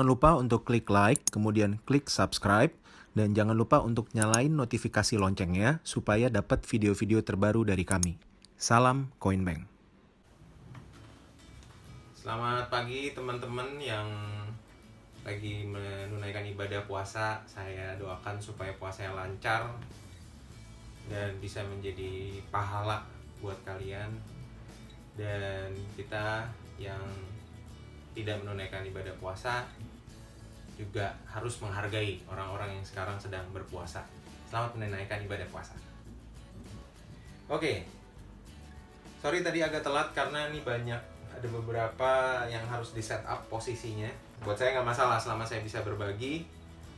Jangan lupa untuk klik like, kemudian klik subscribe, dan jangan lupa untuk nyalain notifikasi loncengnya supaya dapat video-video terbaru dari kami. Salam Coinbank. Selamat pagi teman-teman yang lagi menunaikan ibadah puasa. Saya doakan supaya puasanya lancar dan bisa menjadi pahala buat kalian. Dan kita yang tidak menunaikan ibadah puasa juga harus menghargai orang-orang yang sekarang sedang berpuasa. Selamat menunaikan ibadah puasa. Oke. Sorry tadi agak telat karena ini ada beberapa yang harus di setup posisinya. Buat saya nggak masalah selama saya bisa berbagi.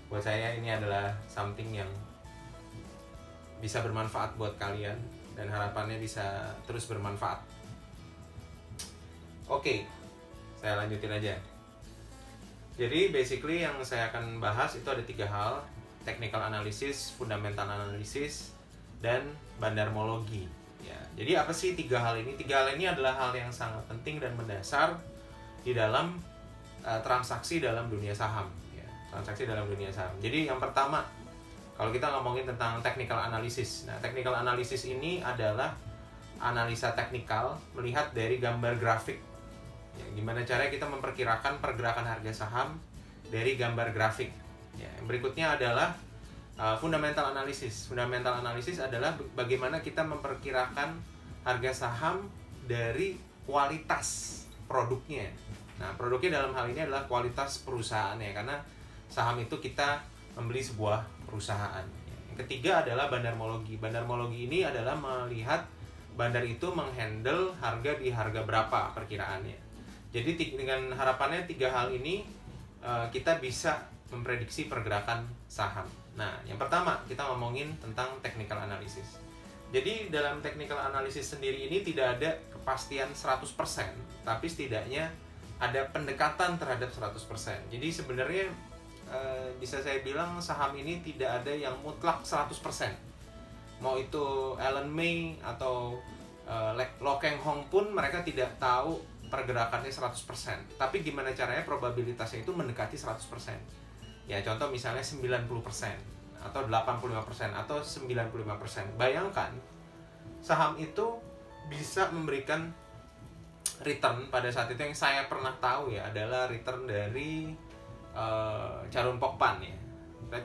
Buat saya ini adalah something yang bisa bermanfaat buat kalian dan harapannya bisa terus bermanfaat. Oke, saya lanjutin aja. Jadi basically yang saya akan bahas itu ada 3 hal: technical analysis, fundamental analysis, dan bandarmologi. Ya, jadi apa sih 3 hal ini? 3 hal ini adalah hal yang sangat penting dan mendasar di dalam transaksi dalam dunia saham. Ya, transaksi dalam dunia saham. Jadi yang pertama, kalau kita ngomongin tentang technical analysis. Nah, technical analysis ini adalah analisa teknikal melihat dari gambar grafik. Ya, gimana caranya kita memperkirakan pergerakan harga saham dari gambar grafik. Ya, yang berikutnya adalah fundamental analysis. Fundamental analysis adalah bagaimana kita memperkirakan harga saham dari kualitas produknya. Nah, produknya dalam hal ini adalah kualitas perusahaannya, karena saham itu kita membeli sebuah perusahaan. Yang ketiga adalah bandarmologi. Bandarmologi ini adalah melihat bandar itu menghandle harga di harga berapa perkiraannya. Jadi dengan harapannya 3 hal ini kita bisa memprediksi pergerakan saham. Nah, yang pertama kita ngomongin tentang technical analysis. Jadi dalam technical analysis sendiri ini tidak ada kepastian 100%, tapi setidaknya ada pendekatan terhadap 100%. Jadi sebenarnya bisa saya bilang saham ini tidak ada yang mutlak 100%. Mau itu Alan May atau Lo Keng Hong pun mereka tidak tahu pergerakannya 100%. Tapi gimana caranya probabilitasnya itu mendekati 100%. Ya, contoh misalnya 90% atau 85% atau 95%. Bayangkan saham itu bisa memberikan return pada saat itu. Yang saya pernah tahu ya adalah return dari Charun Pokpan ya.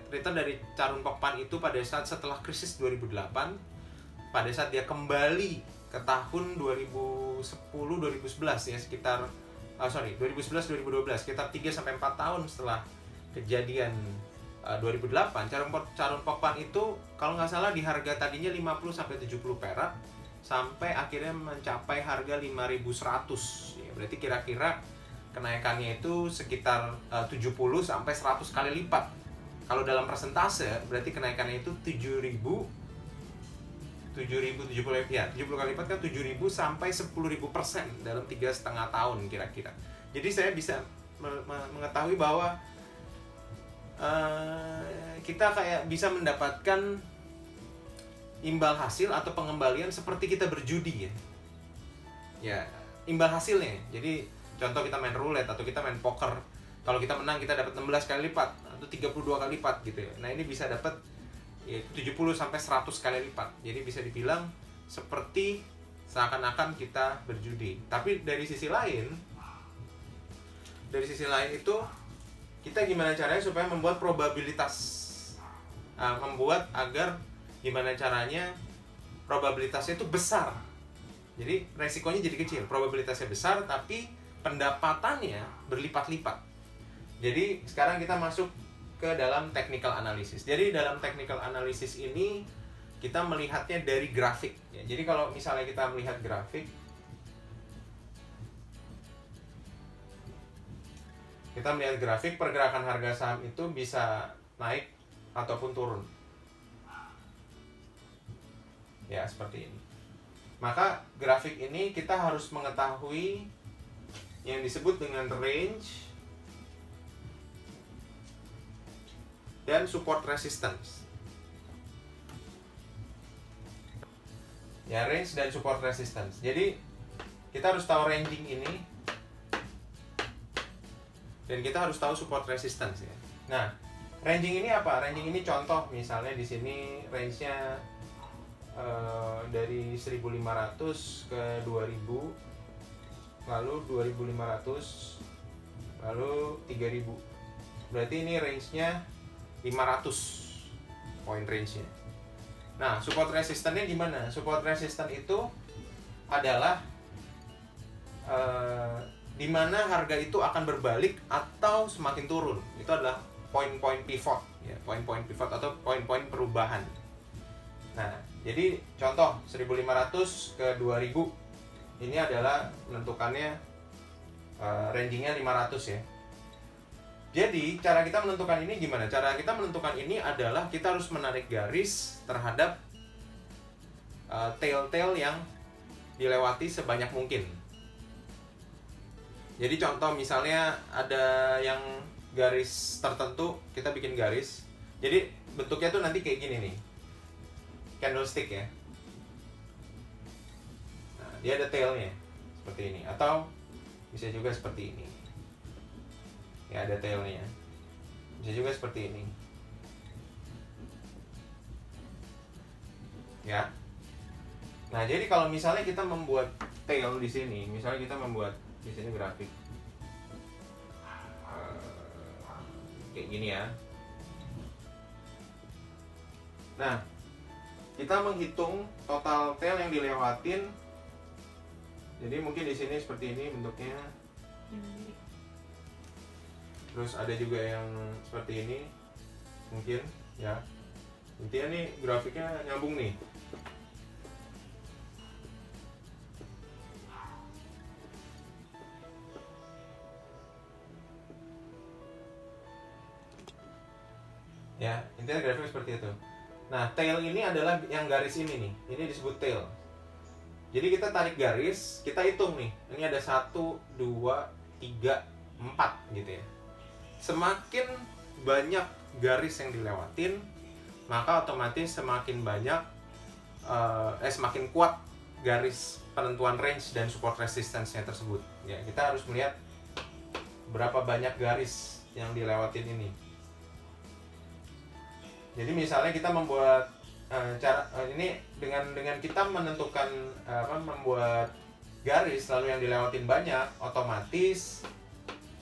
Return dari Charun Pokpan itu pada saat setelah krisis 2008, pada saat dia kembali ke tahun 2010-2011 ya, sekitar 2011-2012, sekitar 3-4 tahun setelah kejadian 2008, Charun Pokpan itu kalau nggak salah di harga tadinya 50-70 perak sampai akhirnya mencapai harga 5.100 ya, berarti kira-kira kenaikannya itu sekitar 70-100 kali lipat. Kalau dalam persentase berarti kenaikannya itu 70 kali lipat kan 7.000 sampai 10.000% dalam 3,5 tahun kira-kira. Jadi saya bisa mengetahui bahwa kita kayak bisa mendapatkan imbal hasil atau pengembalian seperti kita berjudi ya. Ya, imbal hasilnya. Jadi contoh kita main roulette atau kita main poker. Kalau kita menang kita dapat 16 kali lipat atau 32 kali lipat gitu ya. Nah, ini bisa dapat 70 sampai 100 kali lipat. Jadi bisa dibilang seperti seakan-akan kita berjudi. Tapi dari sisi lain itu kita gimana caranya supaya membuat probabilitas, membuat agar gimana caranya probabilitasnya itu besar. Jadi resikonya jadi kecil, probabilitasnya besar tapi pendapatannya berlipat-lipat. Jadi sekarang kita masuk ke dalam technical analysis. Jadi dalam technical analysis ini kita melihatnya dari grafik ya. Jadi kalau misalnya kita melihat grafik, pergerakan harga saham itu bisa naik ataupun turun. Ya, seperti ini. Maka grafik ini kita harus mengetahui yang disebut dengan range dan support resistance. Ya, range dan support resistance. Jadi kita harus tahu ranging ini. dan kita harus tahu support resistance ya. Nah, ranging ini apa? Ranging ini contoh misalnya di sini range-nya dari 1500 ke 2000, lalu 2500, lalu 3000. Berarti ini range-nya 500 point range-nya. Nah, support resistance-nya gimana? Support resistance itu adalah di mana harga itu akan berbalik atau semakin turun. Itu adalah poin-poin pivot ya, poin-poin pivot atau poin-poin perubahan. Nah, jadi contoh 1500 ke 2000 ini adalah menentukannya rangingnya 500 ya. Jadi cara kita menentukan ini gimana? Cara kita menentukan ini adalah kita harus menarik garis terhadap tail-tail yang dilewati sebanyak mungkin. Jadi contoh misalnya ada yang garis tertentu, kita bikin garis. Jadi bentuknya tuh nanti kayak gini nih, candlestick ya. Nah, dia ada tailnya seperti ini, atau bisa juga seperti ini. Ya, ada tailnya. Bisa juga seperti ini. Ya. Nah, jadi kalau misalnya kita membuat tail di sini, misalnya kita membuat di sini grafik kayak gini ya. Nah, kita menghitung total tail yang dilewatin. Jadi mungkin di sini seperti ini bentuknya. Terus ada juga yang seperti ini, mungkin ya. Intinya nih grafiknya nyambung nih. Ya, intinya grafiknya seperti itu. Nah, tail ini adalah yang garis ini nih. Ini disebut tail. Jadi kita tarik garis, kita hitung nih. Ini ada 1, 2, 3, 4 gitu ya. Semakin banyak garis yang dilewatin, maka otomatis semakin banyak semakin kuat garis penentuan range dan support resistance-nya tersebut. Ya, kita harus melihat berapa banyak garis yang dilewatin ini. Jadi misalnya kita membuat ini dengan kita menentukan membuat garis lalu yang dilewatin banyak, otomatis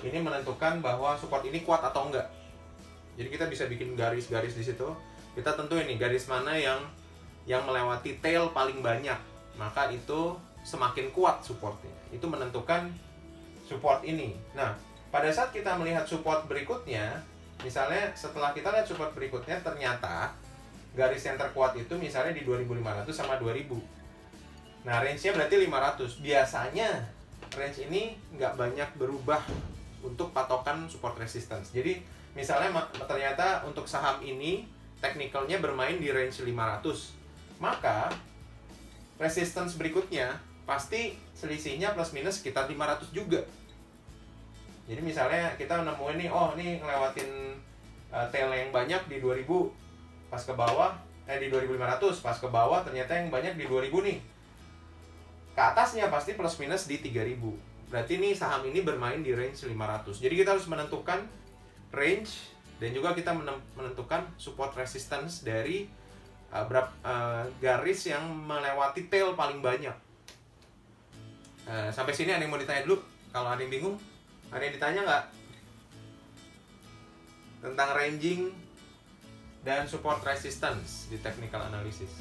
ini menentukan bahwa support ini kuat atau enggak. Jadi kita bisa bikin garis-garis di situ. Kita tentuin nih garis mana yang melewati tail paling banyak, maka itu semakin kuat supportnya. Itu menentukan support ini. Nah, pada saat kita melihat support berikutnya, misalnya setelah kita lihat support berikutnya, ternyata garis yang terkuat itu misalnya di 2500 sama 2000. Nah, range-nya berarti 500. Biasanya range ini nggak banyak berubah untuk patokan support resistance. Jadi misalnya ternyata untuk saham ini technical-nya bermain di range 500, maka resistance berikutnya pasti selisihnya plus minus sekitar 500 juga. Jadi misalnya kita nemuin nih, oh nih ngelewatin tail yang banyak di 2000 pas ke bawah, di 2500 pas ke bawah, ternyata yang banyak di 2000 nih. Ke atasnya pasti plus minus di 3000. Berarti nih saham ini bermain di range 500. Jadi kita harus menentukan range dan juga kita menentukan support resistance dari garis yang melewati tail paling banyak. Sampai sini ada yang mau ditanya dulu? Kalau ada yang bingung, ada yang ditanya nggak? Tentang ranging dan support resistance di technical analysis.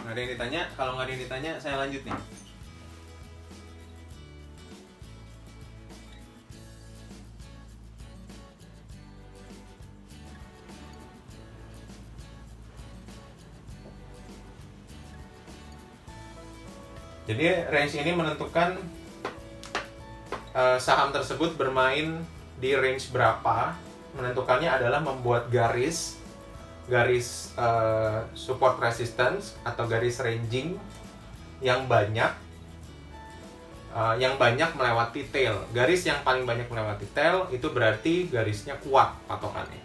Nggak ada yang ditanya? Kalau nggak ada yang ditanya, saya lanjut nih. Jadi range ini menentukan saham tersebut bermain di range berapa. Menentukannya adalah membuat garis support resistance atau garis ranging yang banyak melewati tail. Garis yang paling banyak melewati tail itu berarti garisnya kuat patokannya.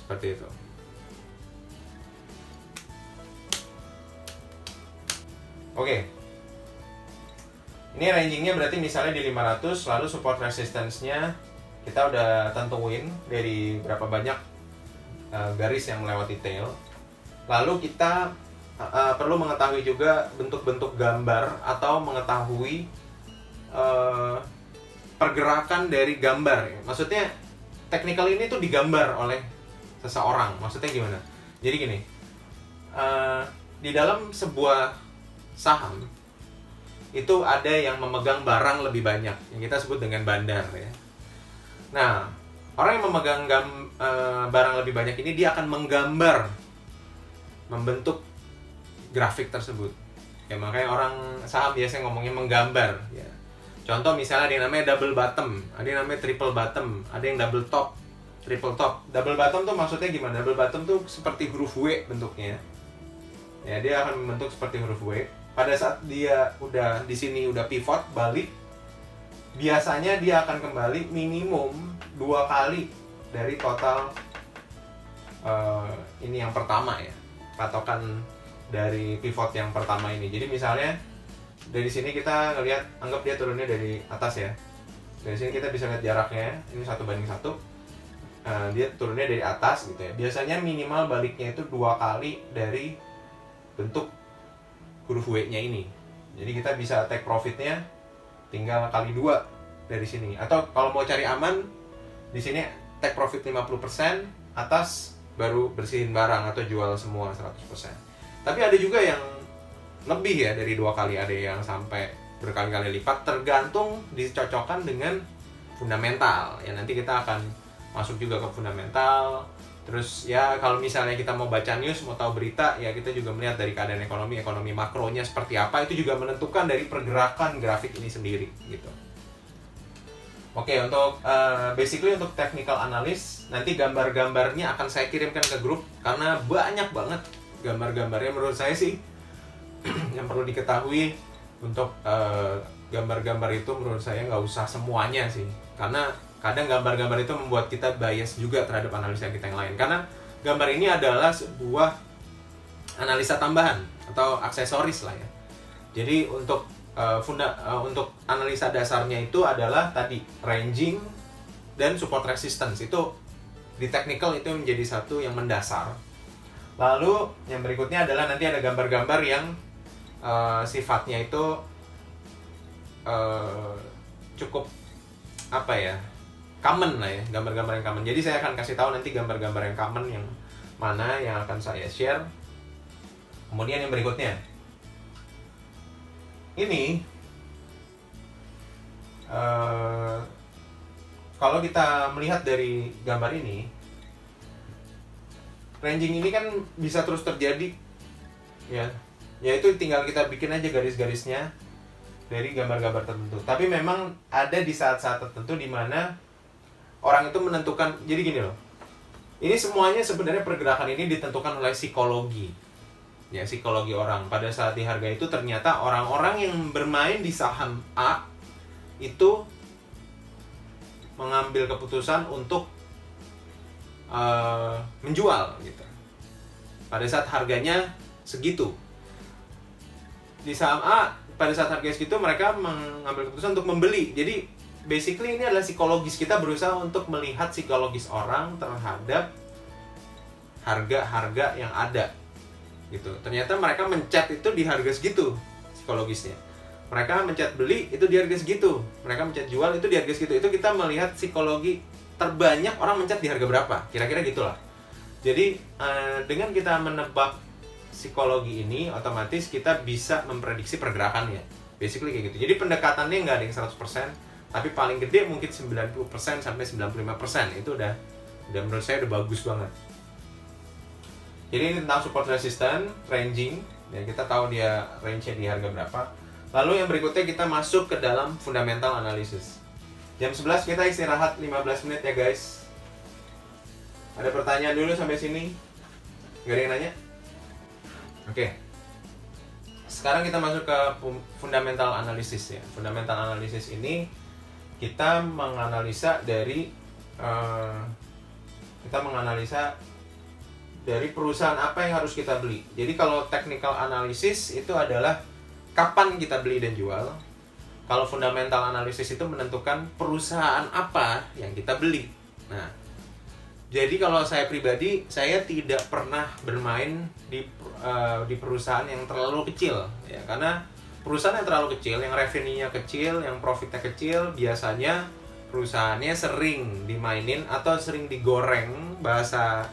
Seperti itu. Oke. Ini rangingnya berarti misalnya di 500, lalu support resistance-nya kita udah tentuin dari berapa banyak garis yang melewati tail. Lalu kita perlu mengetahui juga bentuk-bentuk gambar atau mengetahui pergerakan dari gambar. Maksudnya technical ini tuh digambar oleh seseorang. Maksudnya gimana? Jadi gini, di dalam sebuah saham itu ada yang memegang barang lebih banyak, yang kita sebut dengan bandar ya. Nah, orang yang memegang barang lebih banyak ini dia akan menggambar, membentuk grafik tersebut. Ya makanya orang saham biasanya ngomongnya menggambar ya. Contoh misalnya ada yang namanya double bottom, ada yang namanya triple bottom, ada yang double top, triple top. Double bottom tuh maksudnya gimana? Double bottom tuh seperti huruf W bentuknya. Ya, dia akan membentuk seperti huruf W. Pada saat dia udah di sini udah pivot balik, biasanya dia akan kembali minimum 2 kali dari total ini yang pertama ya, patokan dari pivot yang pertama ini. Jadi misalnya dari sini kita ngelihat, anggap dia turunnya dari atas ya. Dari sini kita bisa lihat jaraknya, ini 1:1. Dia turunnya dari atas gitu ya. Biasanya minimal baliknya itu 2 kali dari bentuk huruf W-nya ini. Jadi kita bisa take profitnya tinggal kali 2 dari sini. Atau kalau mau cari aman, di sini take profit 50%, atas baru bersihin barang atau jual semua 100%. Tapi ada juga yang lebih ya dari 2 kali, ada yang sampai berkali-kali lipat, tergantung dicocokkan dengan fundamental. Ya nanti kita akan masuk juga ke fundamental. Terus ya kalau misalnya kita mau baca news, mau tahu berita, ya kita juga melihat dari keadaan ekonomi makronya seperti apa, itu juga menentukan dari pergerakan grafik ini sendiri gitu. Oke, untuk basically untuk technical analysis, nanti gambar-gambarnya akan saya kirimkan ke grup karena banyak banget gambar-gambarnya menurut saya sih. Yang perlu diketahui untuk gambar-gambar itu menurut saya nggak usah semuanya sih, karena kadang gambar-gambar itu membuat kita bias juga terhadap analisa kita yang lain, karena gambar ini adalah sebuah analisa tambahan atau aksesoris lah ya. Jadi untuk untuk analisa dasarnya itu adalah tadi ranging dan support resistance, itu di technical itu menjadi satu yang mendasar. Lalu yang berikutnya adalah nanti ada gambar-gambar yang sifatnya itu cukup apa ya, common lah ya, gambar-gambar yang common. Jadi saya akan kasih tahu nanti gambar-gambar yang common yang mana yang akan saya share. Kemudian yang berikutnya ini kalau kita melihat dari gambar ini, ranging ini kan bisa terus terjadi ya. Ya itu tinggal kita bikin aja garis-garisnya dari gambar-gambar tertentu. Tapi memang ada di saat-saat tertentu di mana orang itu menentukan. Jadi gini loh, ini semuanya sebenarnya pergerakan ini ditentukan oleh psikologi. Ya, psikologi orang. Pada saat di harga itu ternyata orang-orang yang bermain di saham A itu mengambil keputusan untuk menjual gitu. Pada saat harganya segitu. Di saham A pada saat harga segitu mereka mengambil keputusan untuk membeli. Jadi basically ini adalah psikologis, kita berusaha untuk melihat psikologis orang terhadap harga-harga yang ada gitu. Ternyata mereka mencet itu di harga segitu psikologisnya. Mereka mencet beli itu di harga segitu. Mereka mencet jual itu di harga segitu. Itu kita melihat psikologi terbanyak orang mencet di harga berapa. Kira-kira gitulah. Jadi dengan kita menebak psikologi ini, otomatis kita bisa memprediksi pergerakannya. Basically kayak gitu. Jadi pendekatannya nggak ada yang 100%, tapi paling gede mungkin 90% sampai 95%. Itu udah menurut saya udah bagus banget. Jadi ini tentang support resistance, ranging, dan kita tahu dia range-nya di harga berapa. Lalu yang berikutnya kita masuk ke dalam fundamental analysis. Jam 11 kita istirahat 15 menit ya guys. Ada pertanyaan dulu sampai sini? Nggak ada yang nanya? Oke. Sekarang kita masuk ke fundamental analysis ya. Fundamental analysis ini kita menganalisa dari perusahaan apa yang harus kita beli. Jadi kalau technical analysis itu adalah kapan kita beli dan jual. Kalau fundamental analysis itu menentukan perusahaan apa yang kita beli. Nah, jadi kalau saya pribadi, saya tidak pernah bermain di perusahaan yang terlalu kecil, ya, karena perusahaan yang terlalu kecil, yang revenue-nya kecil, yang profitnya kecil, biasanya perusahaannya sering dimainin atau sering digoreng bahasa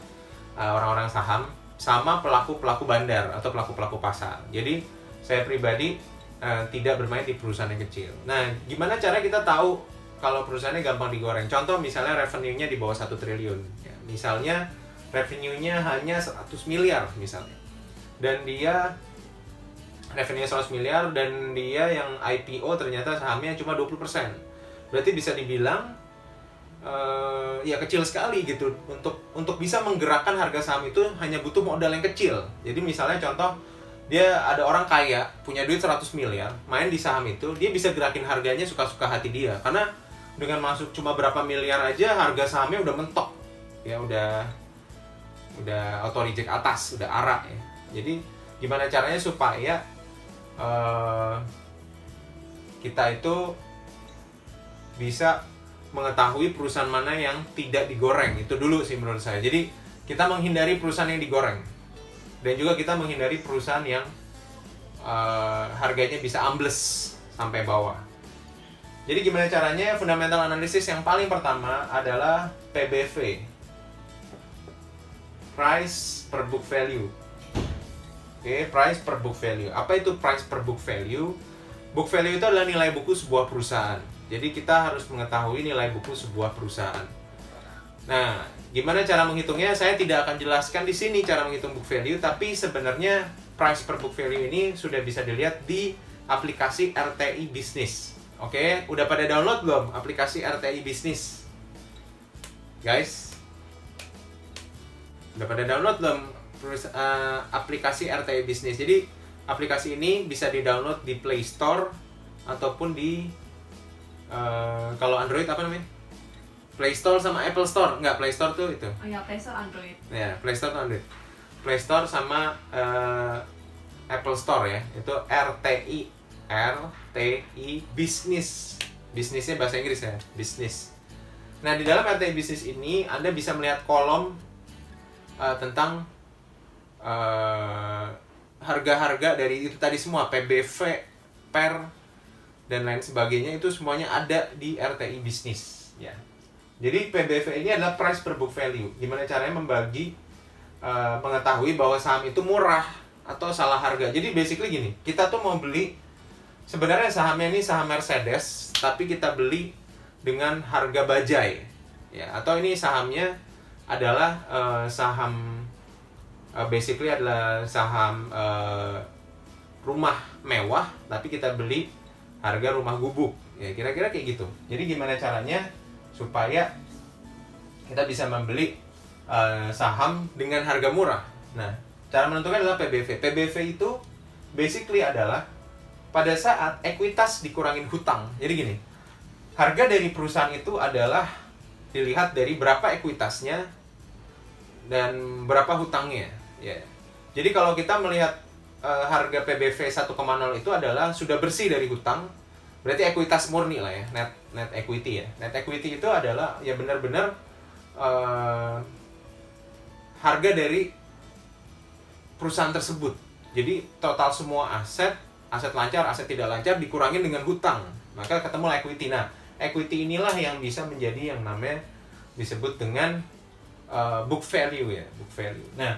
orang-orang saham sama pelaku-pelaku bandar atau pelaku-pelaku pasar. Jadi saya pribadi tidak bermain di perusahaan yang kecil. Nah, gimana cara kita tahu kalau perusahaannya gampang digoreng? Contoh misalnya revenue-nya di bawah 1 triliun. Ya, misalnya revenue-nya hanya 100 miliar misalnya. Dan dia revenue 100 miliar dan dia yang IPO ternyata sahamnya cuma 20%. Berarti bisa dibilang ya kecil sekali gitu. Untuk bisa menggerakkan harga saham itu hanya butuh modal yang kecil. Jadi misalnya contoh, dia ada orang kaya, punya duit 100 miliar, main di saham itu, dia bisa gerakin harganya suka-suka hati dia. Karena dengan masuk cuma berapa miliar aja, harga sahamnya udah mentok. Ya udah auto reject atas, udah arak ya. Jadi gimana caranya supaya kita itu bisa mengetahui perusahaan mana yang tidak digoreng. Itu dulu sih menurut saya. Jadi kita menghindari perusahaan yang digoreng. Dan juga kita menghindari perusahaan yang harganya bisa ambles sampai bawah. Jadi gimana caranya? Fundamental analysis yang paling pertama adalah PBV, Price per Book Value. Oke, Price per Book Value. Apa itu Price per Book Value? Book value itu adalah nilai buku sebuah perusahaan. Jadi kita harus mengetahui nilai buku sebuah perusahaan. Nah, gimana cara menghitungnya? Saya tidak akan jelaskan di sini cara menghitung book value, tapi sebenarnya price per book value ini sudah bisa dilihat di aplikasi RTI Business. Oke, udah pada download belum aplikasi RTI Business? Guys, udah pada download belum aplikasi RTI Business? Jadi, aplikasi ini bisa di-download di Play Store ataupun di kalau Android apa namanya? Play Store sama Apple Store. Enggak, Play Store tuh itu. Oh ya, Play Store Android. Ya, Play Store tuh Android. Play Store sama Apple Store ya. Itu RTI Business. Bisnisnya bahasa Inggris ya, Business. Nah, di dalam RTI Business ini Anda bisa melihat kolom tentang harga-harga dari itu tadi semua, PBV, PER, dan lain sebagainya, itu semuanya ada di RTI Business ya. Jadi PBV ini adalah price per book value. Gimana caranya mengetahui bahwa saham itu murah atau salah harga. Jadi basically gini, kita tuh mau beli, sebenarnya sahamnya ini saham Mercedes, tapi kita beli dengan harga bajai ya. Atau ini sahamnya adalah saham basically adalah saham rumah mewah, tapi kita beli harga rumah gubuk ya, kira-kira kayak gitu. Jadi gimana caranya supaya kita bisa membeli saham dengan harga murah? Nah, cara menentukan adalah PBV. PBV itu basically adalah pada saat ekuitas dikurangin hutang. Jadi gini, harga dari perusahaan itu adalah dilihat dari berapa ekuitasnya dan berapa hutangnya ya. Jadi kalau kita melihat harga PBV 1,0 itu adalah sudah bersih dari hutang, berarti ekuitas murni lah ya, net equity ya. Net equity itu adalah ya benar-benar harga dari perusahaan tersebut. Jadi total semua aset lancar, aset tidak lancar dikurangin dengan hutang, maka ketemu equity. Nah, equity inilah yang bisa menjadi yang namanya disebut dengan book value ya, book value. Nah,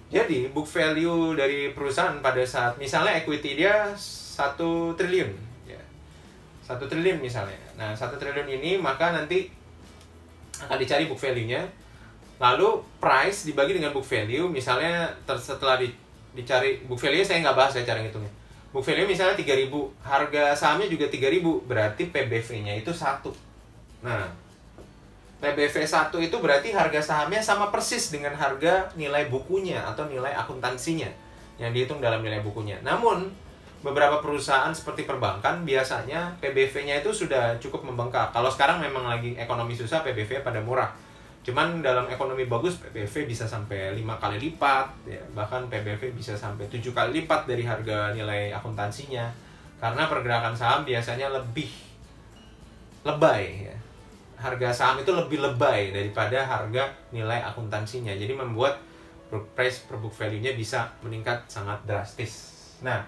jadi book value dari perusahaan pada saat misalnya equity dia 1 triliun ya. 1 triliun misalnya. Nah, 1 triliun ini maka nanti akan dicari book value-nya. Lalu price dibagi dengan book value, misalnya setelah dicari book value, saya nggak bahas ya cara ngitungnya. Book value misalnya 3.000, harga sahamnya juga 3.000, berarti PBV-nya itu 1. Nah, PBV 1 itu berarti harga sahamnya sama persis dengan harga nilai bukunya atau nilai akuntansinya yang dihitung dalam nilai bukunya. Namun, beberapa perusahaan seperti perbankan biasanya PBV-nya itu sudah cukup membengkak. Kalau sekarang memang lagi ekonomi susah, PBV pada murah. Cuman dalam ekonomi bagus, PBV bisa sampai 5 kali lipat ya. Bahkan PBV bisa sampai 7 kali lipat dari harga nilai akuntansinya. Karena pergerakan saham biasanya lebih lebay ya. Harga saham itu lebih lebay daripada harga nilai akuntansinya. Jadi membuat price per book value-nya bisa meningkat sangat drastis. Nah,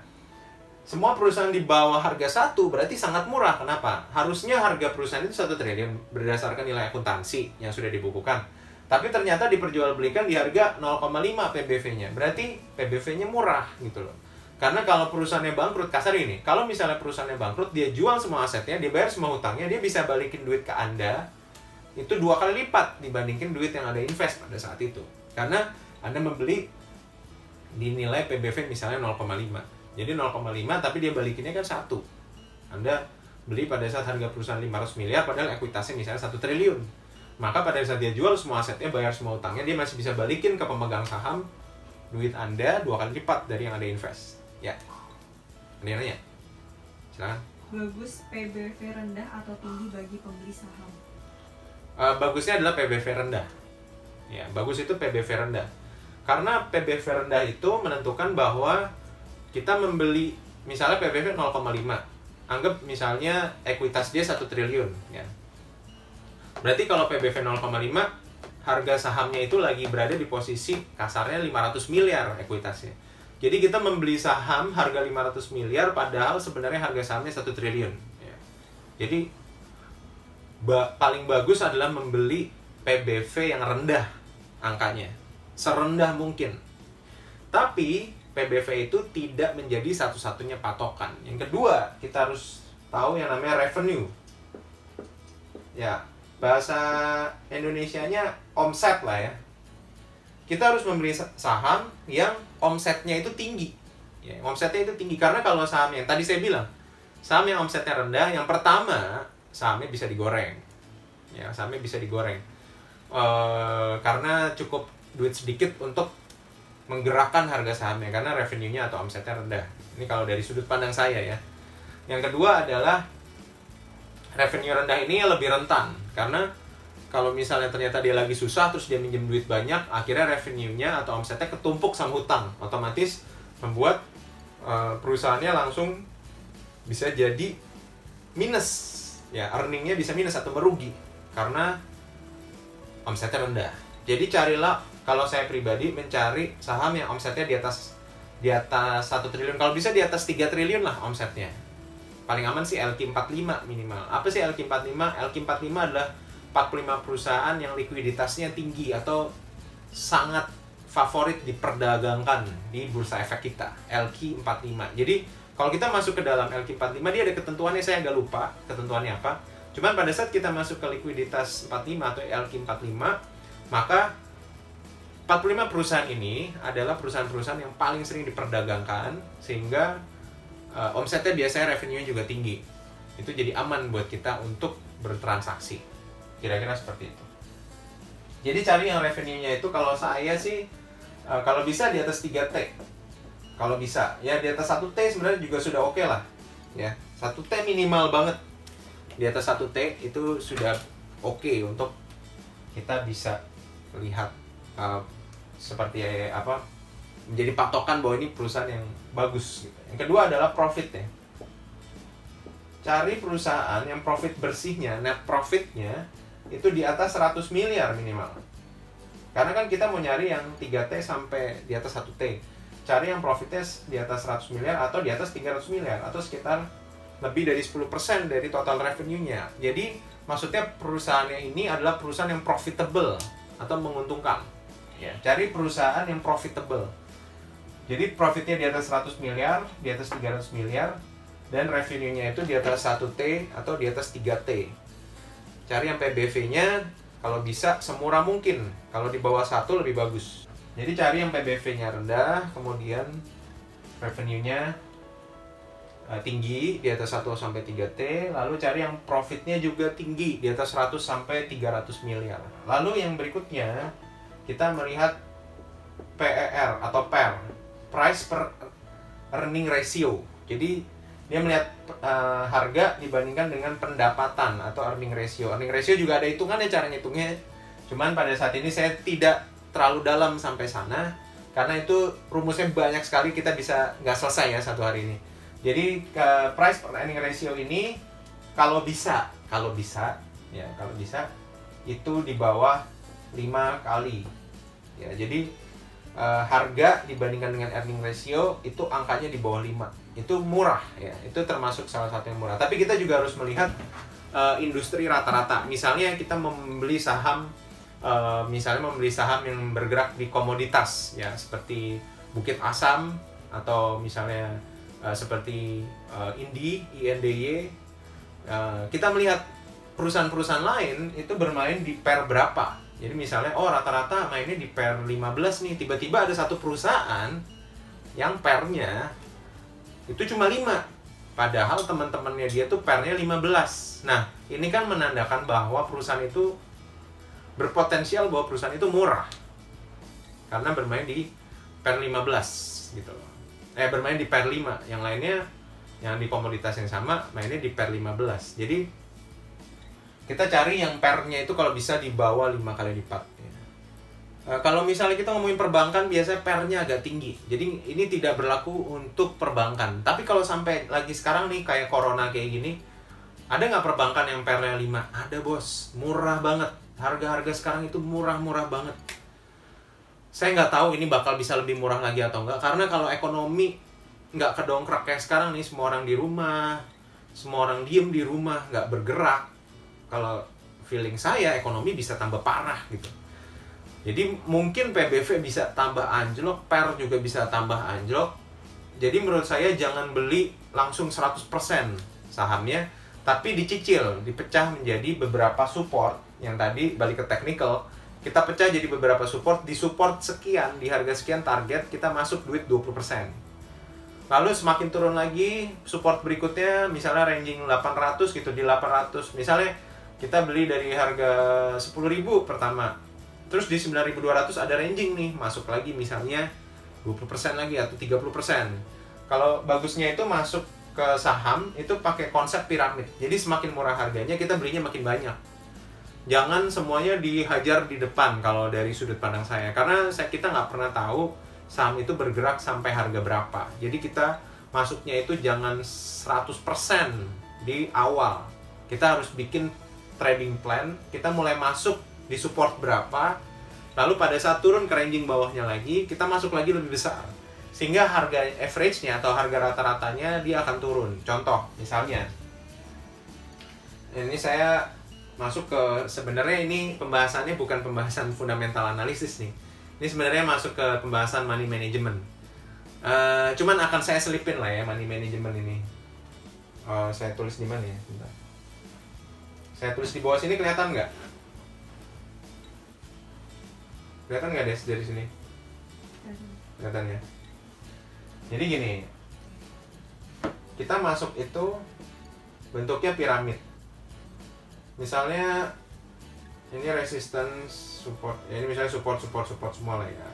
semua perusahaan di bawah harga 1 berarti sangat murah. Kenapa? Harusnya harga perusahaan itu 1 triliun berdasarkan nilai akuntansi yang sudah dibukukan. Tapi ternyata diperjualbelikan di harga 0,5 PBV-nya. Berarti PBV-nya murah gitu loh. Karena kalau perusahaannya bangkrut, kasar ini, kalau misalnya perusahaannya bangkrut, dia jual semua asetnya, dia bayar semua hutangnya, dia bisa balikin duit ke Anda, itu 2 kali lipat dibandingkan duit yang Anda invest pada saat itu. Karena Anda membeli dinilai PBV misalnya 0,5. Jadi 0,5 tapi dia balikinnya kan 1. Anda beli pada saat harga perusahaan 500 miliar, padahal ekuitasnya misalnya 1 triliun. Maka pada saat dia jual semua asetnya, bayar semua hutangnya, dia masih bisa balikin ke pemegang saham duit Anda 2 kali lipat dari yang Anda invest. Ya, ada yang nanya? Silakan. Bagus PBV rendah atau tinggi bagi pembeli saham? Bagusnya adalah PBV rendah. Ya, bagus itu PBV rendah. Karena PBV rendah itu menentukan bahwa kita membeli, misalnya PBV 0,5. Anggap misalnya ekuitas dia 1 triliun. Ya. Berarti kalau PBV 0,5, harga sahamnya itu lagi berada di posisi kasarnya 500 miliar ekuitasnya. Jadi kita membeli saham harga 500 miliar padahal sebenarnya harga sahamnya 1 triliun. Ya. Jadi paling bagus adalah membeli PBV yang rendah angkanya. Serendah mungkin. Tapi PBV itu tidak menjadi satu-satunya patokan. Yang kedua, kita harus tahu yang namanya revenue. Ya, bahasa Indonesianya omset lah ya. Kita harus membeli saham yang omsetnya itu tinggi. Ya, omsetnya itu tinggi karena kalau saham yang tadi saya bilang, saham yang omsetnya rendah, yang pertama sahamnya bisa digoreng. Ya, sahamnya bisa digoreng. Karena cukup duit sedikit untuk menggerakkan harga sahamnya karena revenue-nya atau omsetnya rendah. Ini kalau dari sudut pandang saya ya. Yang kedua adalah revenue rendah ini lebih rentan karena kalau misalnya ternyata dia lagi susah terus dia minjem duit banyak, akhirnya revenue-nya atau omsetnya ketumpuk sama hutang, otomatis membuat perusahaannya langsung bisa jadi minus. Ya, earning-nya bisa minus atau merugi karena omsetnya rendah. Jadi carilah, kalau saya pribadi mencari saham yang omsetnya di atas 1 triliun. Kalau bisa di atas 3 triliun lah omsetnya. Paling aman sih LQ45 minimal. Apa sih LQ45? LQ45 adalah 45 perusahaan yang likuiditasnya tinggi atau sangat favorit diperdagangkan di bursa efek kita, LQ45. Jadi kalau kita masuk ke dalam LQ45 dia ada ketentuannya, saya agak lupa ketentuannya apa. Cuman pada saat kita masuk ke likuiditas 45 atau LQ45, maka 45 perusahaan ini adalah perusahaan-perusahaan yang paling sering diperdagangkan sehingga omsetnya biasanya revenue-nya juga tinggi. Itu jadi aman buat kita untuk bertransaksi. Kira-kira seperti itu. Jadi cari yang revenue-nya itu kalau saya sih kalau bisa di atas 3T. Kalau bisa, ya di atas 1T sebenarnya juga sudah oke lah. Ya, 1T minimal banget. Di atas 1T itu sudah oke untuk kita bisa lihat seperti apa menjadi patokan bahwa ini perusahaan yang bagus gitu. Yang kedua adalah profitnya. Cari perusahaan yang profit bersihnya, net profitnya itu di atas 100 miliar minimal. Karena kan kita mau nyari yang 3T sampai di atas 1T. Cari yang profitnya di atas 100 miliar atau di atas 300 miliar atau sekitar lebih dari 10% dari total revenue-nya. Jadi maksudnya perusahaannya ini adalah perusahaan yang profitable atau menguntungkan. Ya, cari perusahaan yang profitable. Jadi profitnya di atas 100 miliar, di atas 300 miliar, dan revenue-nya itu di atas 1T atau di atas 3T. Cari yang PBV-nya kalau bisa semurah mungkin. Kalau di bawah 1 lebih bagus. Jadi cari yang PBV-nya rendah, kemudian revenue-nya tinggi di atas 1 sampai 3T, lalu cari yang profitnya juga tinggi di atas 100 sampai 300 miliar. Lalu yang berikutnya kita melihat PER atau PER, price per earning ratio. Jadi dia melihat harga dibandingkan dengan pendapatan atau earning ratio. Earning ratio juga ada hitungannya, cara ngitungnya. Cuman pada saat ini saya tidak terlalu dalam sampai sana karena itu rumusnya banyak sekali, kita bisa nggak selesai ya satu hari ini. Jadi price per earning ratio ini kalau bisa itu di bawah 5 kali. Ya, jadi harga dibandingkan dengan earning ratio itu angkanya di bawah 5. Itu murah ya. Itu termasuk salah satu yang murah. Tapi kita juga harus melihat industri rata-rata. Misalnya kita membeli saham yang bergerak di komoditas ya, seperti Bukit Asam atau misalnya seperti INDY. Kita melihat perusahaan-perusahaan lain itu bermain di pair berapa. Jadi misalnya rata-rata mainnya di pair 15 nih, tiba-tiba ada satu perusahaan yang pairnya itu cuma 5, padahal teman-temannya dia tuh pairnya 15. Nah, ini kan menandakan bahwa perusahaan itu berpotensial, bahwa perusahaan itu murah karena bermain di pair 15 gitu loh. Bermain di pair 5, yang lainnya yang di komoditas yang sama mainnya di pair 15. Jadi kita cari yang pairnya itu kalau bisa di bawah 5 kali lipat ya. Kalau misalnya kita ngomongin perbankan, biasanya pairnya agak tinggi. Jadi ini tidak berlaku untuk perbankan. Tapi kalau sampai lagi sekarang nih kayak corona kayak gini, ada nggak perbankan yang pairnya 5? Ada bos, murah banget. Harga-harga sekarang itu murah-murah banget. Saya nggak tahu ini bakal bisa lebih murah lagi atau enggak, karena kalau ekonomi nggak kedongkrak kayak sekarang nih, semua orang di rumah, semua orang diem di rumah, nggak bergerak. Kalau feeling saya ekonomi bisa tambah parah gitu. Jadi mungkin PBV bisa tambah anjlok, PER juga bisa tambah anjlok. Jadi menurut saya jangan beli langsung 100% sahamnya, tapi dicicil, dipecah menjadi beberapa support. Yang tadi balik ke technical, kita pecah jadi beberapa support, di support sekian, di harga sekian target, kita masuk duit 20%. Lalu semakin turun lagi, support berikutnya misalnya ranging 800 gitu, di 800. Misalnya kita beli dari harga 10.000 pertama, terus di 9.200 ada ranging nih, masuk lagi misalnya 20% lagi atau 30%. Kalau bagusnya itu masuk ke saham itu pakai konsep piramid. Jadi semakin murah harganya, kita belinya makin banyak. Jangan semuanya dihajar di depan kalau dari sudut pandang saya, karena kita nggak pernah tahu saham itu bergerak sampai harga berapa. Jadi kita masuknya itu jangan 100% di awal. Kita harus bikin trading plan, kita mulai masuk di support berapa, lalu pada saat turun ke ranging bawahnya lagi, kita masuk lagi lebih besar, sehingga harga average-nya atau harga rata-ratanya dia akan turun. Contoh, misalnya ini saya masuk ke, sebenarnya ini pembahasannya bukan pembahasan fundamental analisis nih, ini sebenarnya masuk ke pembahasan money management. Cuman akan saya selipin lah ya money management ini. Saya tulis di mana ya? Bentar. Saya tulis di bawah sini, kelihatan nggak? Kelihatan nggak Des dari sini? Kelihatan ya? Jadi gini, kita masuk itu bentuknya piramid. Misalnya ini resistance, support, ya ini misalnya support semua lah ya.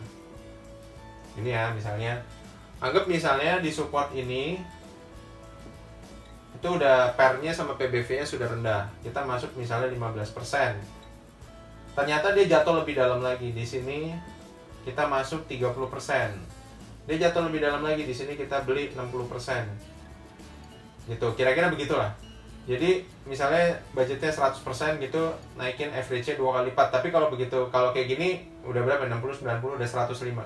Ini ya misalnya, anggap misalnya di support ini itu udah pairnya sama PBV-nya sudah rendah. Kita masuk misalnya 15%. Ternyata dia jatuh lebih dalam lagi. Di sini kita masuk 30%. Dia jatuh lebih dalam lagi, di sini kita beli 60%. Gitu, kira-kira begitulah. Jadi misalnya budgetnya 100% gitu, naikin average-nya 2 kali lipat. Tapi kalau begitu, kalau kayak gini udah berapa? 60, 90, udah 105.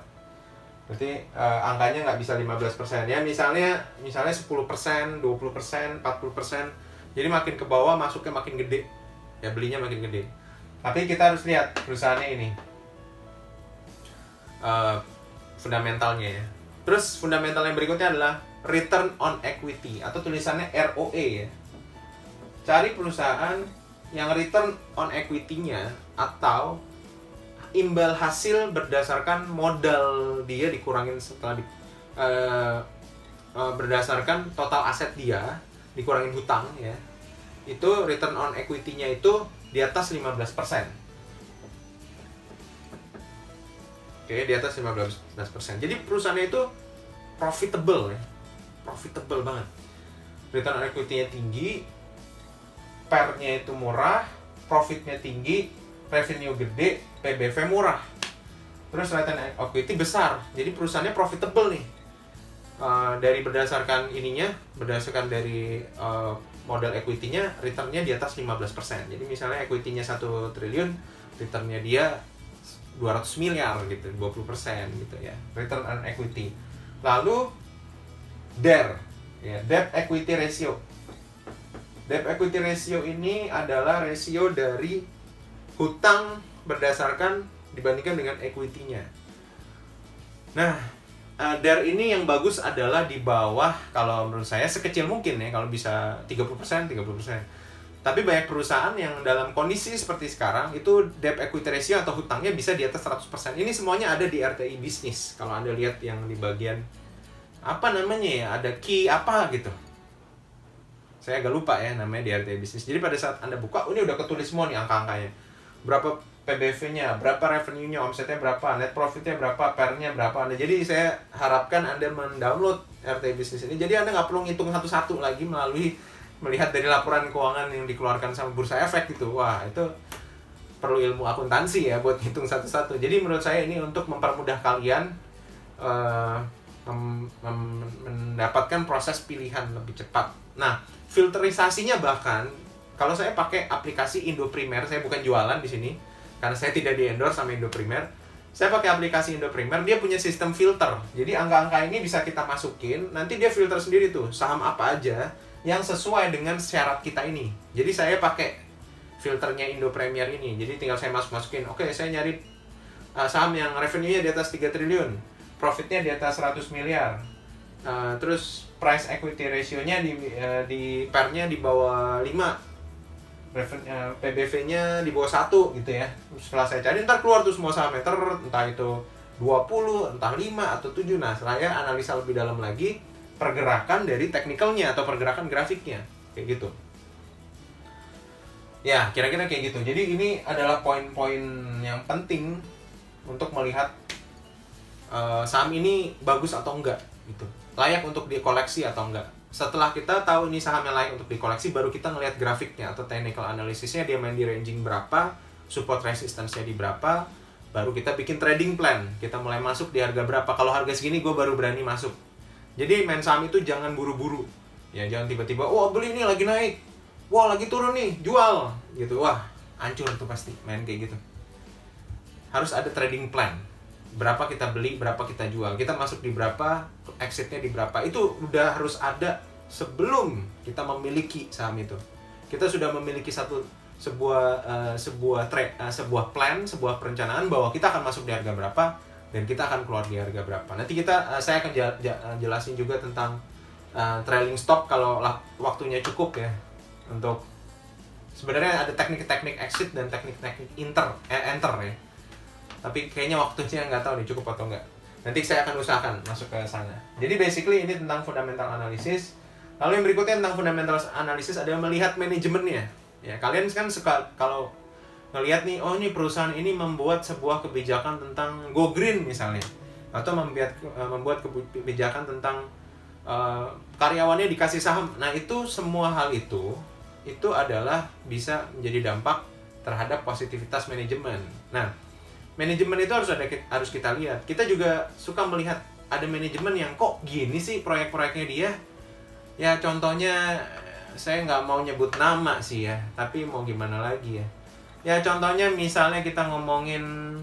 Berarti angkanya nggak bisa 15%. Ya misalnya 10%, 20%, 40%. Jadi makin ke bawah masuknya makin gede. Ya belinya makin gede. Tapi kita harus lihat perusahaannya ini. Fundamentalnya ya. Terus fundamental yang berikutnya adalah return on equity atau tulisannya ROE ya. Cari perusahaan yang return on equity-nya atau imbal hasil berdasarkan modal dia dikurangin setelah berdasarkan total aset dia dikurangin hutang ya. Itu return on equity-nya itu di atas 15%. Oke, di atas 15%. Jadi perusahaannya itu profitable ya. Profitable banget. Return on equity-nya tinggi, PER-nya itu murah, profitnya tinggi, revenue gede, PBV murah. Terus return on equity besar. Jadi perusahaannya profitable nih. dari berdasarkan dari model equity-nya, return-nya di atas 15%. Jadi misalnya equity-nya 1 triliun, return-nya dia 200 miliar gitu, 20% gitu ya. Return on equity. Lalu DER, ya, debt equity ratio. Debt equity ratio ini adalah rasio dari hutang berdasarkan dibandingkan dengan equity-nya. Nah, DER ini yang bagus adalah di bawah, kalau menurut saya sekecil mungkin ya, kalau bisa 30%. Tapi banyak perusahaan yang dalam kondisi seperti sekarang itu debt equity ratio atau hutangnya bisa di atas 100%. Ini semuanya ada di RTI bisnis. Kalau Anda lihat yang di bagian apa namanya ya, ada key apa gitu. Saya agak lupa ya namanya di RTI bisnis. Jadi pada saat Anda buka, ini udah ketulis semua nih angka-angkanya. Berapa PBV-nya, berapa revenue-nya, omsetnya berapa, net profit-nya berapa, PER-nya berapa. Jadi saya harapkan Anda mendownload RTI bisnis ini. Jadi Anda nggak perlu ngitung satu-satu lagi melalui melihat dari laporan keuangan yang dikeluarkan sama Bursa Efek gitu. Wah, itu perlu ilmu akuntansi ya buat hitung satu-satu. Jadi menurut saya ini untuk mempermudah kalian mendapatkan proses pilihan lebih cepat. Nah, filterisasinya bahkan kalau saya pakai aplikasi Indoprimer, saya bukan jualan di sini karena saya tidak di-endorse sama Indoprimer. Saya pakai aplikasi Indoprimer, dia punya sistem filter. Jadi angka-angka ini bisa kita masukin, nanti dia filter sendiri tuh saham apa aja yang sesuai dengan syarat kita ini. Jadi saya pakai filternya Indoprimer ini. Jadi tinggal saya masukin. Oke, saya nyari saham yang revenue-nya di atas 3 triliun, profitnya di atas 100 miliar. Terus price equity ratio-nya di PER-nya di bawah 5. PBV-nya di bawah 1 gitu ya. Setelah saya cari, ntar keluar tuh semua saham meter, entah itu 20, entah 5 atau 7. Nah, saya analisa lebih dalam lagi pergerakan dari teknikalnya atau pergerakan grafiknya. Kayak gitu. Ya, kira-kira kayak gitu. Jadi ini adalah poin-poin yang penting untuk melihat saham ini bagus atau enggak gitu. Layak untuk dikoleksi atau enggak. Setelah kita tahu ini saham yang layak untuk dikoleksi, baru kita ngelihat grafiknya atau technical analysisnya, dia main di ranging berapa, support resistance-nya di berapa, baru kita bikin trading plan. Kita mulai masuk di harga berapa. Kalau harga segini gue baru berani masuk. Jadi main saham itu jangan buru-buru. Ya, jangan tiba-tiba, wah beli ini lagi naik, wah lagi turun nih, jual gitu. Wah, hancur tuh pasti main kayak gitu. Harus ada trading plan. Berapa kita beli, berapa kita jual, kita masuk di berapa, exitnya di berapa, itu udah harus ada sebelum kita memiliki saham itu. Kita sudah memiliki sebuah plan, sebuah perencanaan bahwa kita akan masuk di harga berapa dan kita akan keluar di harga berapa. Nanti saya akan jelasin juga tentang trailing stop kalau waktunya cukup ya. Untuk sebenarnya ada teknik-teknik exit dan teknik-teknik enter ya. Tapi kayaknya waktunya nggak tahu nih cukup atau nggak. Nanti saya akan usahakan masuk ke sana. Jadi basically ini tentang fundamental analysis. Lalu yang berikutnya tentang fundamental analysis adalah melihat manajemennya. Ya, kalian kan suka kalau ngelihat nih, oh ini perusahaan ini membuat sebuah kebijakan tentang go green misalnya, atau membuat kebijakan tentang karyawannya dikasih saham. Nah, itu semua hal itu adalah bisa menjadi dampak terhadap positivitas manajemen. Nah, manajemen itu harus kita lihat. Kita juga suka melihat ada manajemen yang kok gini sih proyek-proyeknya dia. Ya contohnya, saya nggak mau nyebut nama sih ya, tapi mau gimana lagi ya. Ya contohnya misalnya kita ngomongin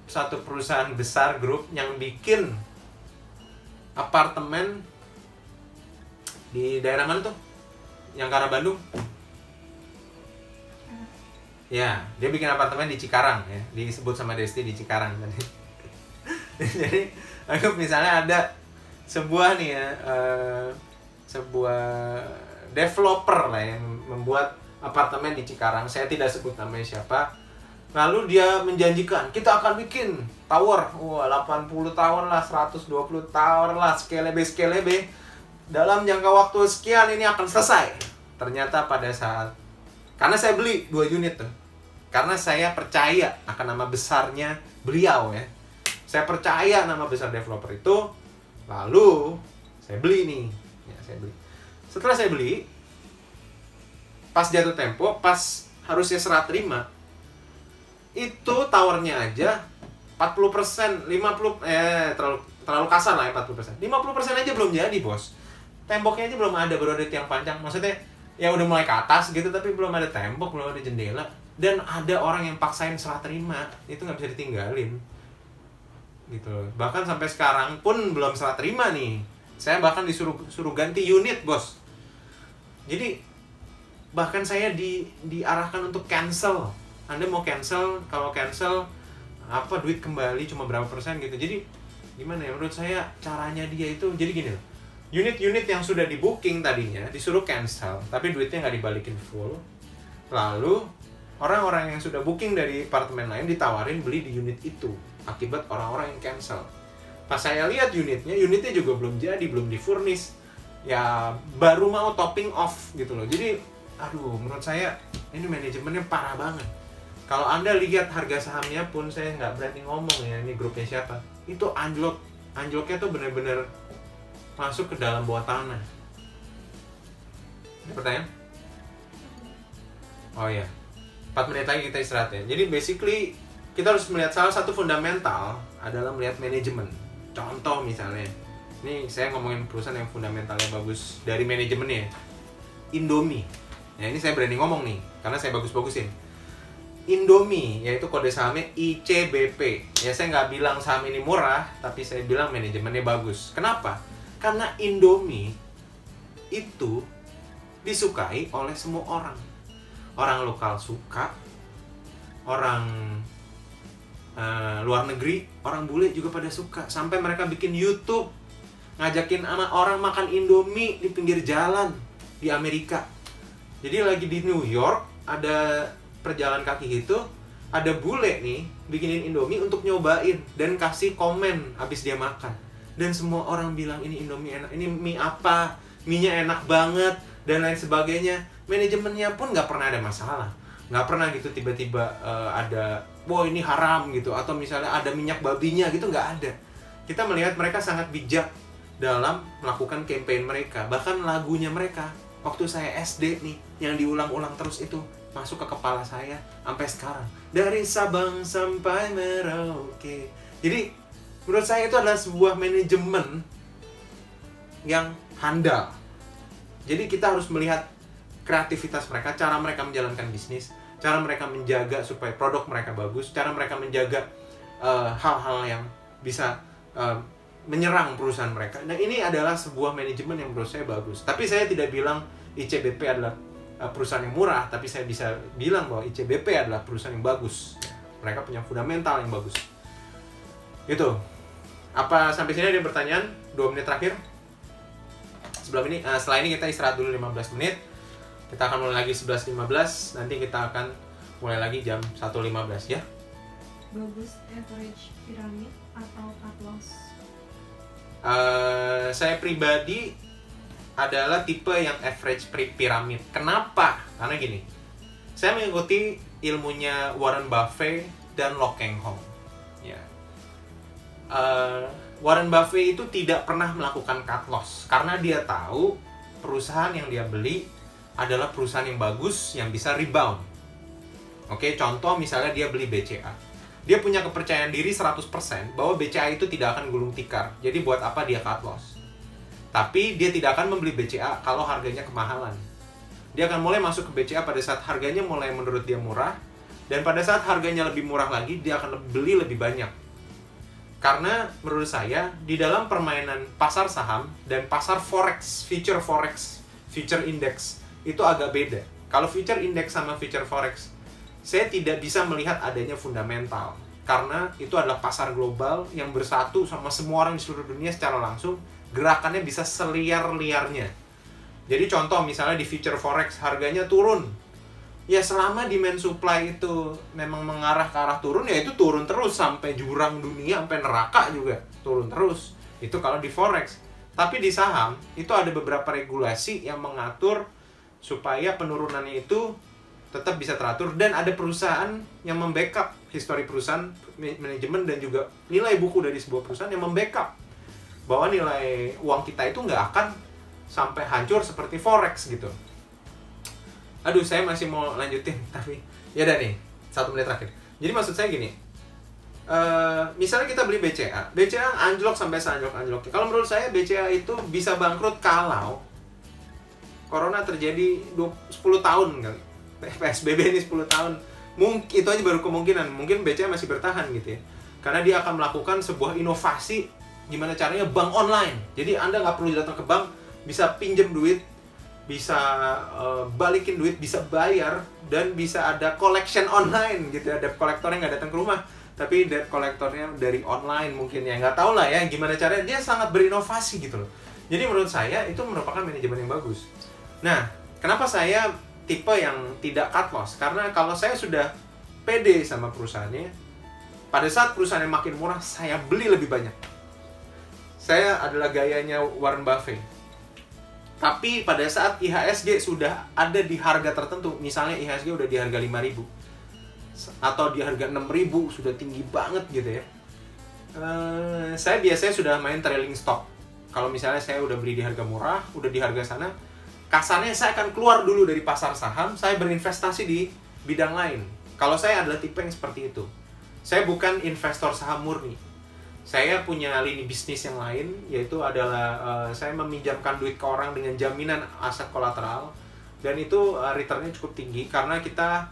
satu perusahaan besar grup yang bikin apartemen di daerah mana tuh? Yang ke arah Bandung? Ya, dia bikin apartemen di Cikarang ya, disebut sama Desti di Cikarang. Jadi, anggap misalnya ada sebuah nih ya, sebuah developer lah yang membuat apartemen di Cikarang. Saya tidak sebut namanya siapa. Lalu dia menjanjikan, kita akan bikin tower, 80 tower lah, 120 tower lah, skelebe. Dalam jangka waktu sekian ini akan selesai. Ternyata pada saat, karena saya beli 2 unit tuh. Karena saya percaya akan nama besarnya beliau ya. Saya percaya nama besar developer itu. Lalu saya beli nih. Ya, saya beli. Setelah saya beli, pas jatuh tempo, pas harusnya serah terima, itu towernya aja 40%, 50, terlalu kasar lah ya 40%. 50% aja belum jadi, bos. Temboknya aja belum ada, baru ada tiang panjang. Maksudnya ya udah mulai ke atas gitu, tapi belum ada tembok, belum ada jendela. Dan ada orang yang paksain serah terima, itu nggak bisa ditinggalin gitu loh. Bahkan sampai sekarang pun belum serah terima nih. Saya bahkan suruh ganti unit, bos. Jadi bahkan saya diarahkan untuk cancel. Anda mau cancel, kalau cancel apa duit kembali cuma berapa persen gitu. Jadi gimana ya, menurut saya caranya dia itu jadi gini loh. Unit-unit yang sudah di booking tadinya disuruh cancel, tapi duitnya nggak dibalikin full. Lalu orang-orang yang sudah booking dari apartemen lain ditawarin beli di unit itu akibat orang-orang yang cancel. Pas saya lihat unitnya juga belum jadi, belum difurnish. Ya baru mau topping off gitu loh. Jadi aduh, menurut saya ini manajemennya parah banget. Kalau Anda lihat harga sahamnya pun, saya nggak berani ngomong ya ini grupnya siapa. Itu anjloknya tuh bener-bener masuk ke dalam bawah tanah. Ada pertanyaan? Oh iya, 4 menit lagi kita istirahat ya. Jadi basically kita harus melihat salah satu fundamental adalah melihat manajemen. Contoh misalnya, ini saya ngomongin perusahaan yang fundamentalnya bagus dari manajemennya, Indomie. Ya ini saya berani ngomong nih, karena saya bagus-bagusin. Indomie, yaitu kode sahamnya ICBP. Ya saya nggak bilang saham ini murah, tapi saya bilang manajemennya bagus. Kenapa? Karena Indomie itu disukai oleh semua orang. Orang lokal suka, orang luar negeri, orang bule juga pada suka. Sampai mereka bikin YouTube ngajakin anak orang makan Indomie di pinggir jalan di Amerika. Jadi lagi di New York, ada perjalan kaki itu, ada bule nih bikinin Indomie untuk nyobain dan kasih komen habis dia makan. Dan semua orang bilang ini Indomie enak, ini mie apa, mie-nya enak banget dan lain sebagainya. Manajemennya pun nggak pernah ada masalah, nggak pernah gitu tiba-tiba ada wah ini haram gitu, atau misalnya ada minyak babinya gitu, nggak ada. Kita melihat mereka sangat bijak dalam melakukan campaign mereka. Bahkan lagunya mereka waktu saya SD nih yang diulang-ulang terus itu masuk ke kepala saya sampai sekarang, dari Sabang sampai Merauke. Jadi menurut saya itu adalah sebuah manajemen yang handal. Jadi kita harus melihat kreativitas mereka, cara mereka menjalankan bisnis, cara mereka menjaga supaya produk mereka bagus, cara mereka menjaga hal-hal yang bisa menyerang perusahaan mereka. Nah ini adalah sebuah manajemen yang menurut saya bagus. Tapi saya tidak bilang ICBP adalah perusahaan yang murah, tapi saya bisa bilang bahwa ICBP adalah perusahaan yang bagus. Mereka punya fundamental yang bagus. Gitu. Apa sampai sini ada pertanyaan? 2 menit terakhir. Setelah ini kita istirahat dulu 15 menit. Kita akan mulai lagi 11.15. Nanti kita akan mulai lagi jam 1.15 ya. Bagus average piramid atau cut loss? Saya pribadi adalah tipe yang average piramid. Kenapa? Karena gini, saya mengikuti ilmunya Warren Buffett dan Lo Keng Hong. Ya. Warren Buffett itu tidak pernah melakukan cut loss karena dia tahu perusahaan yang dia beli adalah perusahaan yang bagus yang bisa rebound. Oke, contoh misalnya dia beli BCA. Dia punya kepercayaan diri 100% bahwa BCA itu tidak akan gulung tikar. Jadi buat apa dia cut loss? Tapi dia tidak akan membeli BCA kalau harganya kemahalan. Dia akan mulai masuk ke BCA pada saat harganya mulai menurut dia murah. Dan pada saat harganya lebih murah lagi, dia akan beli lebih banyak. Karena menurut saya, di dalam permainan pasar saham dan pasar forex, future index, itu agak beda. Kalau future index sama future forex, saya tidak bisa melihat adanya fundamental. Karena itu adalah pasar global yang bersatu sama semua orang di seluruh dunia secara langsung. Gerakannya bisa seliar-liarnya. Jadi contoh misalnya di future forex harganya turun. Ya selama demand supply itu memang mengarah ke arah turun, ya itu turun terus sampai jurang dunia, sampai neraka juga turun terus. Itu kalau di forex. Tapi di saham itu ada beberapa regulasi yang mengatur supaya penurunannya itu tetap bisa teratur, dan ada perusahaan yang membackup histori perusahaan, manajemen dan juga nilai buku dari sebuah perusahaan yang membackup bahwa nilai uang kita itu nggak akan sampai hancur seperti forex gitu. Aduh, saya masih mau lanjutin, tapi ya udah nih, 1 menit terakhir. Jadi maksud saya gini, misalnya kita beli BCA anjlok sampai seanjlok-anjloknya. Kalau menurut saya BCA itu bisa bangkrut kalau Corona terjadi 10 tahun kan. PSBB ini 10 tahun. Mungkin itu aja baru kemungkinan. Mungkin BCA masih bertahan gitu ya. Karena dia akan melakukan sebuah inovasi gimana caranya bank online. Jadi Anda nggak perlu datang ke bank, bisa pinjam duit, bisa balikin duit, bisa bayar, dan bisa ada collection online gitu ya. Debt collector yang nggak datang ke rumah, tapi debt collectornya dari online mungkin ya. Nggak tahu lah ya gimana caranya. Dia sangat berinovasi gitu loh. Jadi menurut saya itu merupakan manajemen yang bagus. Nah, kenapa saya tipe yang tidak cut loss? Karena kalau saya sudah pede sama perusahaannya, pada saat perusahaannya makin murah, saya beli lebih banyak. Saya adalah gayanya Warren Buffett. Tapi pada saat IHSG sudah ada di harga tertentu, misalnya IHSG udah di harga 5.000 atau di harga 6.000, sudah tinggi banget gitu ya. Saya biasanya sudah main trailing stock. Kalau misalnya saya udah beli di harga murah, udah di harga sana, kasarnya saya akan keluar dulu dari pasar saham, saya berinvestasi di bidang lain. Kalau saya adalah tipe yang seperti itu. Saya bukan investor saham murni. Saya punya lini bisnis yang lain, yaitu adalah saya meminjamkan duit ke orang dengan jaminan aset kolateral, dan itu returnnya cukup tinggi karena kita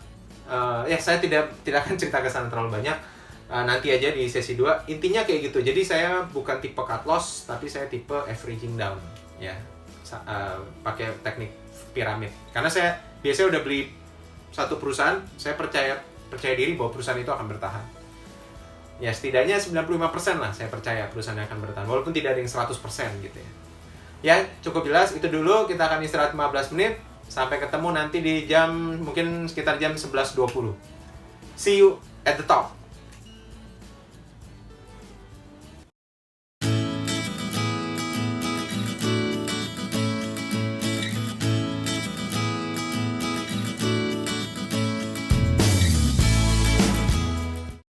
saya tidak akan cerita ke sana terlalu banyak. Nanti aja di sesi 2. Intinya kayak gitu. Jadi saya bukan tipe cut loss, tapi saya tipe averaging down ya. Pakai teknik piramid. Karena saya biasanya udah beli satu perusahaan, saya percaya diri bahwa perusahaan itu akan bertahan. Ya setidaknya 95% lah saya percaya perusahaan akan bertahan, walaupun tidak ada yang 100% gitu ya. Ya cukup jelas, itu dulu. Kita akan istirahat 15 menit. Sampai ketemu nanti di jam, mungkin sekitar jam 11.20. See you at the top.